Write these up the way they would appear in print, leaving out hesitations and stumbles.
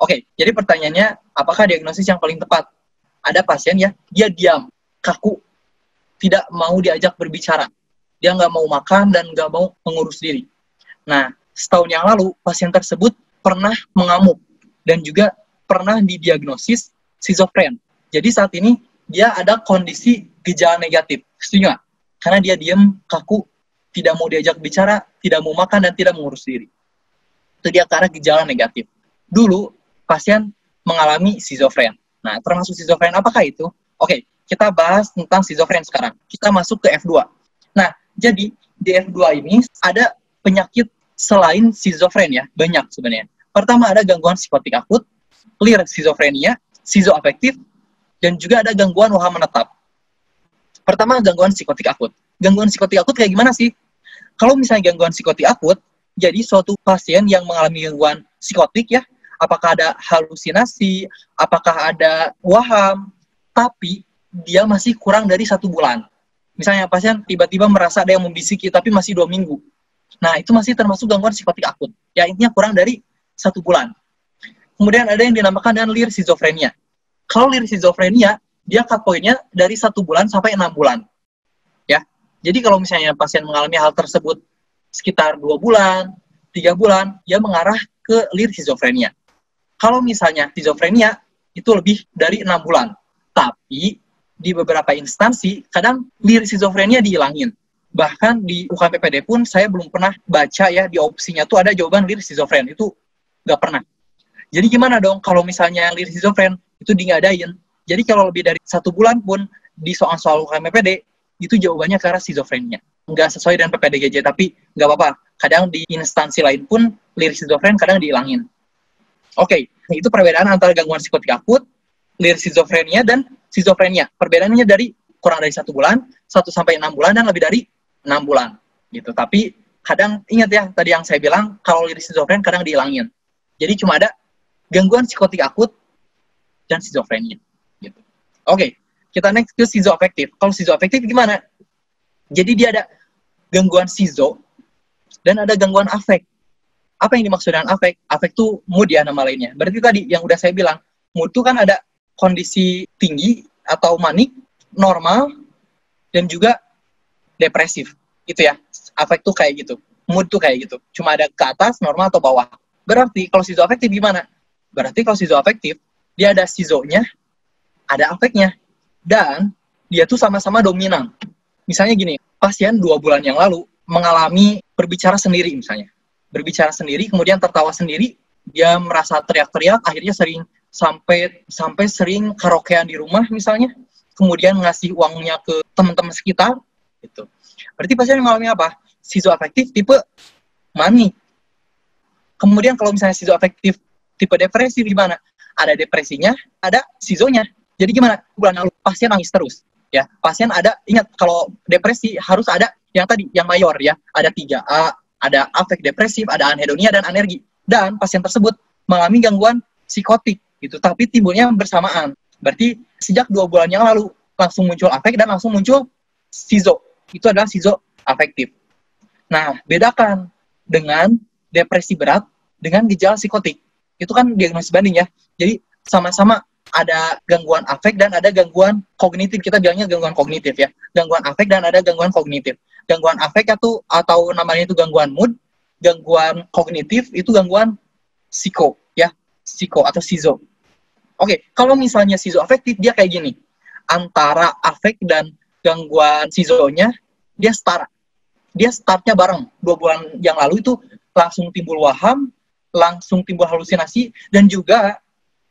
Oke, jadi pertanyaannya, apakah diagnosis yang paling tepat? Ada pasien ya, dia diam, kaku, tidak mau diajak berbicara. Dia nggak mau makan dan nggak mau mengurus diri. Nah, setahun yang lalu, pasien tersebut pernah mengamuk dan juga pernah didiagnosis skizofren. Jadi saat ini, dia ada kondisi gejala negatif. Setuju nggak? Karena dia diam, kaku, tidak mau diajak bicara, tidak mau makan, dan tidak mengurus diri. Itu dia ke arah gejala negatif. Dulu, pasien mengalami skizofren. Nah, termasuk skizofren apakah itu? Oke, kita bahas tentang skizofren sekarang. Kita masuk ke F2. Nah, jadi di F2 ini ada penyakit selain skizofren ya, banyak sebenarnya. Pertama ada gangguan psikotik akut, clear skizofrenia, skizoafektif, dan juga ada gangguan waham menetap. Pertama, gangguan psikotik akut. Gangguan psikotik akut kayak gimana sih? Kalau misalnya gangguan psikotik akut, jadi suatu pasien yang mengalami gangguan psikotik ya, apakah ada halusinasi, apakah ada waham, tapi dia masih kurang dari 1 bulan. Misalnya pasien tiba-tiba merasa ada yang membisiki, tapi masih 2 minggu. Nah, itu masih termasuk gangguan psikotik akut. Ya, intinya kurang dari 1 bulan. Kemudian ada yang dinamakan dengan lir skizofrenia. Kalau lir skizofrenia, dia cut point-nya dari 1 bulan sampai 6 bulan. Ya, jadi kalau misalnya pasien mengalami hal tersebut sekitar 2 bulan, 3 bulan, dia mengarah ke lir skizofrenia. Kalau misalnya skizofrenia, itu lebih dari 6 bulan. Tapi, di beberapa instansi, kadang lir skizofrenia dihilangin. Bahkan di UKPPD pun, saya belum pernah baca ya, di opsinya tuh ada jawaban lir skizofren. Itu nggak pernah. Jadi gimana dong kalau misalnya lir skizofren itu di nggak adain? Jadi kalau lebih dari 1 bulan pun, di soal-soal UKPPD, itu jawabannya ke arah skizofrenia. Nggak sesuai dengan PPDGJ, tapi nggak apa-apa. Kadang di instansi lain pun, lir skizofren kadang dihilangin. Oke, itu perbedaan antara gangguan psikotik akut, lir skizofrenia, dan skizofrenia. Perbedaannya dari kurang dari 1 bulan, 1 sampai 6 bulan, dan lebih dari 6 bulan. Gitu. Tapi kadang, ingat ya, tadi yang saya bilang, kalau lir skizofren kadang dihilangin. Jadi cuma ada gangguan psikotik akut dan skizofrenia. Gitu. Oke, kita next ke skizoafektif. Kalau skizoafektif gimana? Jadi dia ada gangguan skizo, dan ada gangguan afek. Apa yang dimaksud dengan afek? Afek itu mood ya nama lainnya. Berarti tadi yang udah saya bilang, mood itu kan ada kondisi tinggi atau manik, normal, dan juga depresif. Itu ya, afek tuh kayak gitu. Mood tuh kayak gitu. Cuma ada ke atas, normal, atau bawah. Berarti kalau skizoafektif gimana? Berarti kalau skizoafektif, dia ada skizonya, ada afeknya. Dan dia tuh sama-sama dominan. Misalnya gini, pasien 2 bulan yang lalu mengalami berbicara sendiri misalnya. Berbicara sendiri, kemudian tertawa sendiri, dia merasa teriak-teriak, akhirnya sampai sering karaokean di rumah misalnya, kemudian ngasih uangnya ke teman-teman sekitar, gitu. Berarti pasien mengalami apa? Skizoafektif tipe manik. Kemudian kalau misalnya skizoafektif tipe depresi gimana? Ada depresinya, ada skizonya. Jadi gimana? Bulan lalu pasien nangis terus. Ya, pasien ada, ingat kalau depresi harus ada yang tadi, yang mayor ya, ada 3A, ada afek depresif, ada anhedonia, dan anergi. Dan pasien tersebut mengalami gangguan psikotik, gitu. Tapi timbulnya bersamaan. Berarti sejak 2 bulan yang lalu, langsung muncul afek dan langsung muncul skizo. Itu adalah skizoafektif. Nah, bedakan dengan depresi berat dengan gejala psikotik. Itu kan diagnosis banding ya. Jadi, sama-sama ada gangguan afek dan ada gangguan kognitif. Kita bilangnya gangguan kognitif ya. Gangguan afek dan ada gangguan kognitif. Gangguan afek itu atau namanya itu gangguan mood, gangguan kognitif itu gangguan psiko ya, psiko atau skizo. Oke, kalau misalnya skizoafektif dia kayak gini. Antara afek dan gangguan skizonya dia setara. Dia startnya bareng. 2 bulan yang lalu itu langsung timbul waham, langsung timbul halusinasi, dan juga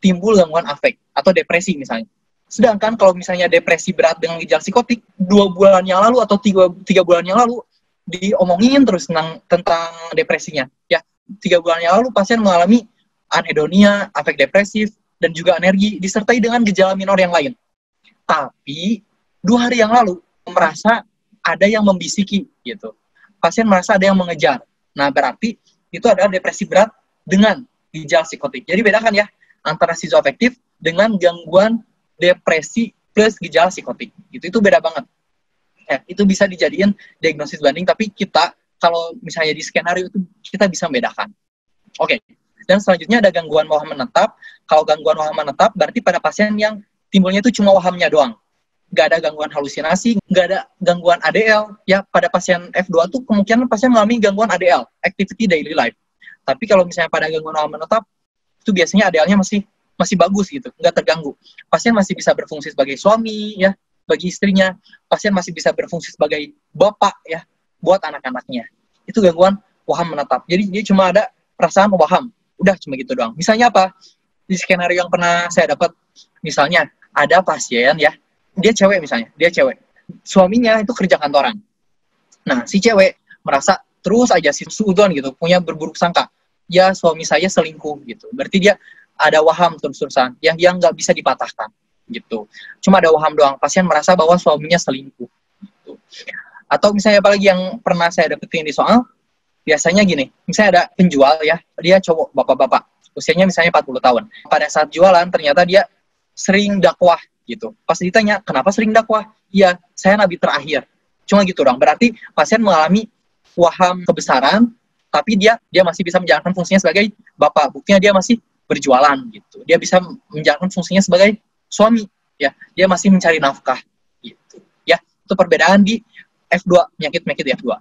timbul gangguan afek atau depresi misalnya. Sedangkan kalau misalnya depresi berat dengan gejala psikotik, 2 bulan yang lalu atau 3 bulan yang lalu, diomongin terus tentang depresinya. Ya, 3 bulan yang lalu pasien mengalami anhedonia, afek depresif, dan juga anergi, disertai dengan gejala minor yang lain. Tapi, 2 hari yang lalu, merasa ada yang membisiki, gitu. Pasien merasa ada yang mengejar. Nah, berarti itu adalah depresi berat dengan gejala psikotik. Jadi bedakan ya, antara skizoafektif dengan gangguan depresi plus gejala psikotik. Itu beda banget. Ya, itu bisa dijadiin diagnosis banding, tapi kita kalau misalnya di skenario itu kita bisa membedakan. Oke. Dan selanjutnya ada gangguan waham menetap. Kalau gangguan waham menetap berarti pada pasien yang timbulnya itu cuma wahamnya doang. Nggak ada gangguan halusinasi, nggak ada gangguan ADL. Ya, pada pasien F2 tuh kemungkinan pasien mengalami gangguan ADL, Activity Daily Life. Tapi kalau misalnya pada gangguan waham menetap, itu biasanya ADL-nya masih bagus gitu, nggak terganggu. Pasien masih bisa berfungsi sebagai suami, ya, bagi istrinya. Pasien masih bisa berfungsi sebagai bapak, ya, buat anak-anaknya. Itu gangguan waham menetap. Jadi dia cuma ada perasaan waham. Udah cuma gitu doang. Misalnya apa? Di skenario yang pernah saya dapat, misalnya ada pasien ya, dia cewek misalnya, dia cewek. Suaminya itu kerja kantoran. Nah, si cewek merasa terus aja suudon gitu, punya berburuk sangka. Ya, suami saya selingkuh gitu. Berarti dia ada waham terus-terusan yang nggak bisa dipatahkan gitu. Cuma ada waham doang. Pasien merasa bahwa suaminya selingkuh gitu. Atau misalnya apalagi yang pernah saya dapetin di soal, biasanya gini, misalnya ada penjual ya, dia cowok, bapak-bapak, usianya misalnya 40 tahun. Pada saat jualan, ternyata dia sering dakwah gitu. Pas ditanya, kenapa sering dakwah? Iya, saya nabi terakhir. Cuma gitu dong. Berarti pasien mengalami waham kebesaran, tapi dia masih bisa menjalankan fungsinya sebagai bapak. Buktinya dia masih berjualan gitu. Dia bisa menjalankan fungsinya sebagai suami. Ya, dia masih mencari nafkah gitu. Ya, itu perbedaan di F2, penyakit-penyakit di F2.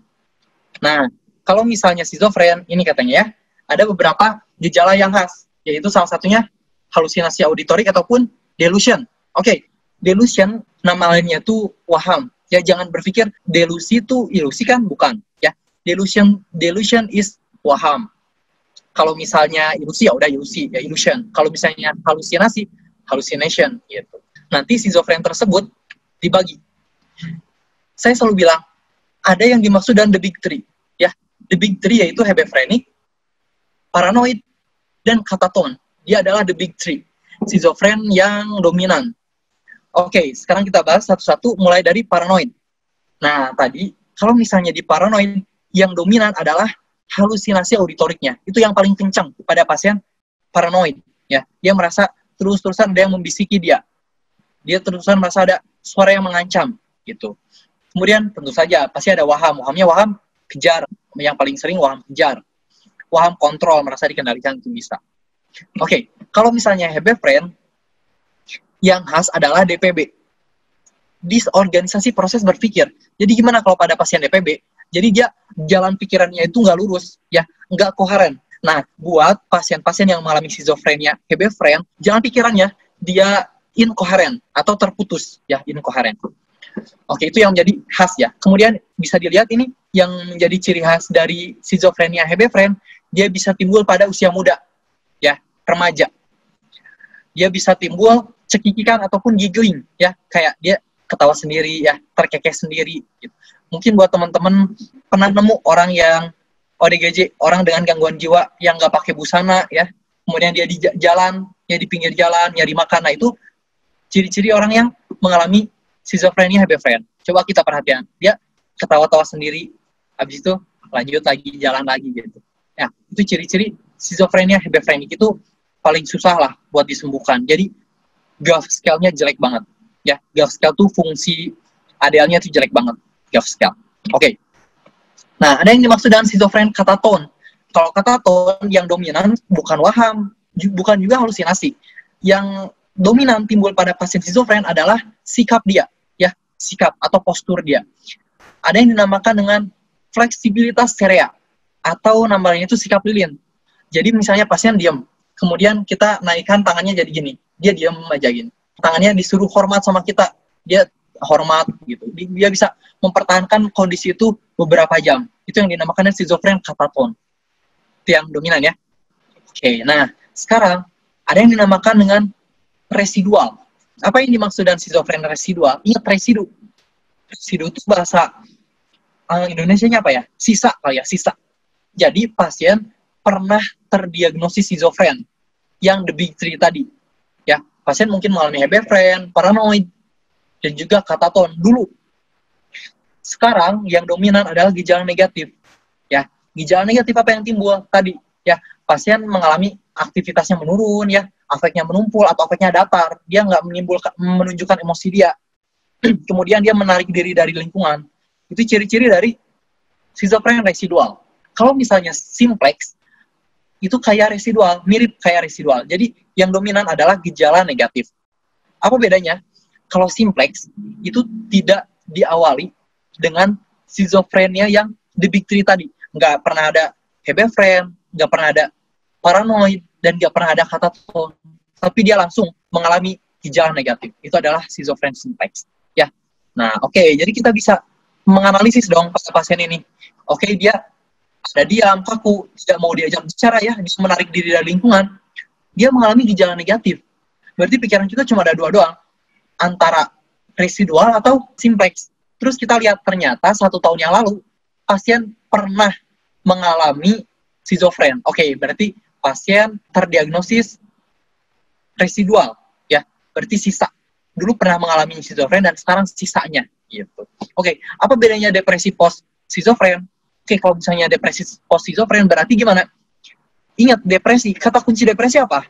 Nah, kalau misalnya schizofren, ini katanya ya, ada beberapa gejala yang khas, yaitu salah satunya halusinasi auditorik ataupun delusion. Oke, delusion nama lainnya tuh waham. Ya, jangan berpikir delusi itu ilusi kan, bukan. Ya, delusion is waham. Kalau misalnya ilusi ya udah ilusi, ya illusion. Kalau misalnya halusinasi, hallucination gitu. Nanti schizofren tersebut dibagi. Saya selalu bilang, ada yang dimaksud dengan the big three. Ya, the big three yaitu hebephrenic, paranoid, dan kataton. Dia adalah the big three. Schizofren yang dominan. Oke, sekarang kita bahas satu-satu mulai dari paranoid. Nah, tadi, kalau misalnya di paranoid, yang dominan adalah halusinasi auditoriknya. Itu yang paling kencang pada pasien paranoid. Ya, dia merasa terus-terusan ada yang membisiki dia. Dia terus-terusan merasa ada suara yang mengancam. Gitu. Kemudian tentu saja pasti ada waham. Wahamnya waham kejar. Yang paling sering waham kejar. Waham kontrol, merasa dikendalikan itu bisa. Oke, kalau misalnya hebephren, yang khas adalah DPB. Disorganisasi proses berpikir. Jadi gimana kalau pada pasien DPB? Jadi dia jalan pikirannya itu nggak lurus, ya, nggak koheren. Nah, buat pasien-pasien yang mengalami schizofrenia hebephren, jalan pikirannya dia inkoheren atau terputus, ya, inkoheren. Oke, itu yang menjadi khas ya. Kemudian bisa dilihat ini yang menjadi ciri khas dari schizofrenia hebephren, dia bisa timbul pada usia muda, ya, remaja. Dia bisa timbul cekikikan ataupun giggling, ya, kayak dia ketawa sendiri, ya, terkekeh sendiri. Gitu. Mungkin buat teman-teman pernah nemu orang yang ODGJ, orang dengan gangguan jiwa yang nggak pakai busana, ya, kemudian dia di jalan, ya di pinggir jalan, nyari makan. Nah, itu ciri-ciri orang yang mengalami schizofrenia hebephren. Coba kita perhatikan, dia ketawa-tawa sendiri, habis itu lanjut lagi, jalan lagi gitu. Ya, itu ciri-ciri schizofrenia hebephrenic itu paling susah lah buat disembuhkan. Jadi Gauss scale-nya jelek banget. Ya, Gauss scale tuh fungsi ADL-nya tuh jelek banget. Gauss scale. Oke. Nah, ada yang dimaksud dengan schizofren kataton. Kalau kataton yang dominan bukan waham, bukan juga halusinasi. Yang dominan timbul pada pasien schizofren adalah sikap dia, ya, sikap atau postur dia. Ada yang dinamakan dengan fleksibilitas cerea atau namanya itu sikap lilin. Jadi misalnya pasien diam, kemudian kita naikkan tangannya jadi gini, dia diam aja gini. Tangannya disuruh hormat sama kita, dia hormat gitu. Dia bisa mempertahankan kondisi itu beberapa jam. Itu yang dinamakan schizofren kataton. Itu yang dominan ya. Oke, nah sekarang ada yang dinamakan dengan residual. Apa yang dimaksud dengan schizofren residual? Ingat residu. Residu itu bahasa Indonesianya apa ya? Sisa kali ya, sisa. Jadi pasien pernah terdiagnosis schizofren yang the big three tadi. Ya, pasien mungkin mengalami hebephren, paranoid, dan juga kataton dulu. Sekarang yang dominan adalah gejala negatif. Ya, gejala negatif apa yang timbul tadi? Ya, pasien mengalami aktivitasnya menurun, ya, afeknya menumpul atau afeknya datar. Dia nggak menunjukkan emosi dia. Kemudian dia menarik diri dari lingkungan. Itu ciri-ciri dari schizofren residual. Kalau misalnya simplex, itu kayak residual, mirip kayak residual. Jadi yang dominan adalah gejala negatif. Apa bedanya? Kalau simplex itu tidak diawali dengan schizophrenia yang the big three tadi. Nggak pernah ada hebephren, nggak pernah ada paranoid, dan nggak pernah ada kataton. Tapi dia langsung mengalami gejala negatif. Itu adalah schizophrenia simplex. Ya. Nah, oke. Jadi kita bisa menganalisis dong pasien ini. Oke, dia ada diam, kaku, tidak mau diajak bicara ya, bisa menarik diri dari lingkungan. Dia mengalami gejala negatif. Berarti pikiran kita cuma ada dua doang, antara residual atau simplex. Terus kita lihat ternyata 1 tahun yang lalu pasien pernah mengalami schizofren. Oke, berarti pasien terdiagnosis residual, ya, berarti sisa. Dulu pernah mengalami schizofren dan sekarang sisanya, gitu. Oke, apa bedanya depresi post schizofren? Oke, kalau misalnya depresi post schizofren berarti gimana? Ingat, depresi, kata kunci depresi apa?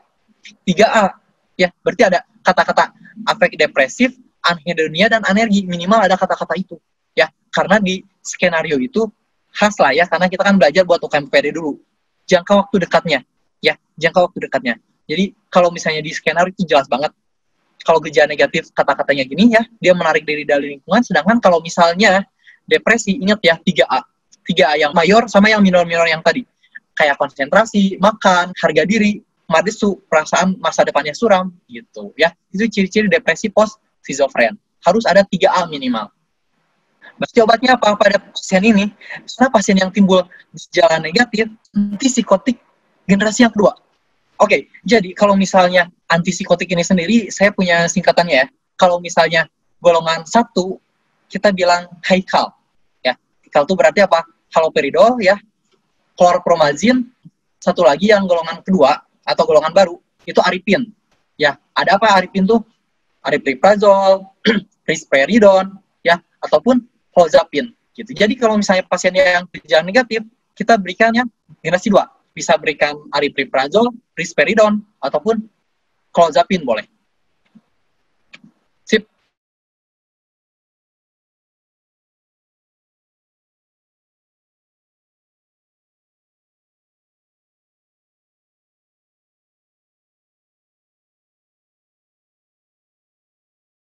3A. Ya, berarti ada kata-kata afek depresif, anhedonia, dan anergi. Minimal ada kata-kata itu. Ya, karena di skenario itu khas lah ya, karena kita kan belajar buat UKMPD dulu. Jangka waktu dekatnya. Ya, jangka waktu dekatnya. Jadi, kalau misalnya di skenario itu jelas banget. Kalau gejala negatif, kata-katanya gini ya, dia menarik diri dari lingkungan. Sedangkan kalau misalnya depresi, ingat ya, 3A. 3A yang mayor sama yang minor-minor yang tadi. Kayak konsentrasi, makan, harga diri, madesu, perasaan masa depannya suram, gitu ya. Itu ciri-ciri depresi post schizofren. Harus ada 3A minimal. Berarti obatnya apa pada pasien ini? Karena pasien yang timbul gejala negatif, antipsikotik generasi yang kedua. Oke, jadi kalau misalnya antipsikotik ini sendiri, saya punya singkatannya ya. Kalau misalnya golongan 1, kita bilang haikal. Ya, haikal itu berarti apa? Haloperidol, ya, chlorpromazine, satu lagi yang golongan kedua, atau golongan baru, itu aripin. Ya, ada apa aripin tuh? Aripiprazol, risperidon, ya, ataupun clozapine. Gitu. Jadi kalau misalnya pasien yang gejala negatif, kita berikannya generasi 2. Bisa berikan aripiprazol, risperidon, ataupun clozapine boleh.